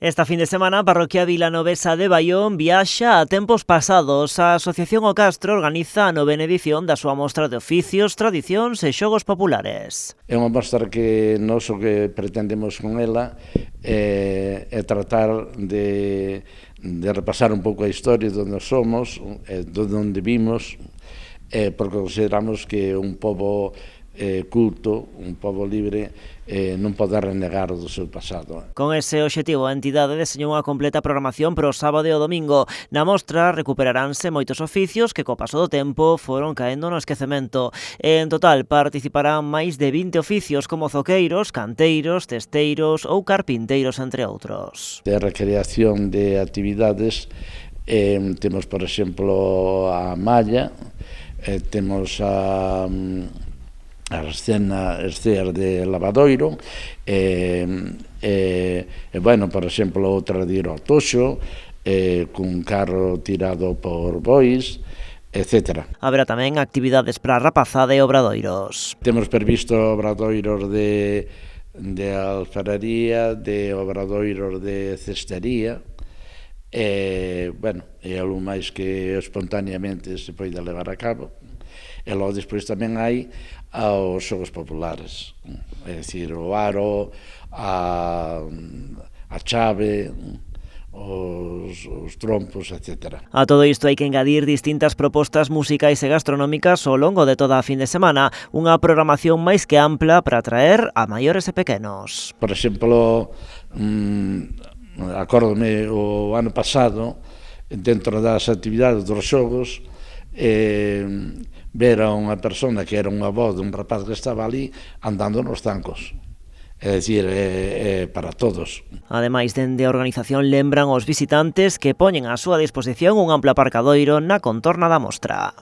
Esta fin de semana, a parroquia vilanovesa de Baión viaxa a tempos pasados. A Asociación O Castro organiza a 9ª edición da súa mostra de oficios, tradicións e xogos populares. É unha mostra que nós o que pretendemos con ela é tratar de repasar un pouco a historia de onde somos, de onde vimos, porque consideramos que un pobo culto, un pobo libre, non pode renegar do seu pasado. Con ese obxectivo, a entidade deseñou unha completa programación para o sábado e o domingo. Na mostra recuperaránse moitos oficios que co paso do tempo foron caendo no esquecemento. En total participarán máis de 20 oficios como zoqueiros, canteiros, testeiros ou carpinteiros, entre outros. De recreación de actividades, temos, por exemplo, a malla, temos as ceas de lavadoiro, bueno, por exemplo, outra de ir ao toxo, cun carro tirado por bois, etc. Haberá tamén actividades para a rapazada e obradoiros. Temos previsto obradoiros de alfararía, de obradoiros de cestería, bueno, é algo máis que espontaneamente se pode levar a cabo. E logo despois tamén hai aos xogos populares, é dicir, o aro, a chave, os trompos, etc. A todo isto hai que engadir distintas propostas musicais e gastronómicas ao longo de toda a fin de semana, unha programación máis que ampla para atraer a maiores e pequenos. Por exemplo, acórdome o ano pasado, dentro das actividades dos xogos, ver a unha persona que era un avó dun rapaz que estaba ali andando nos zancos. É dicir, para todos. Ademais, dende a organización lembran aos visitantes que poñen á súa disposición un amplo aparcadoiro na contorna da mostra.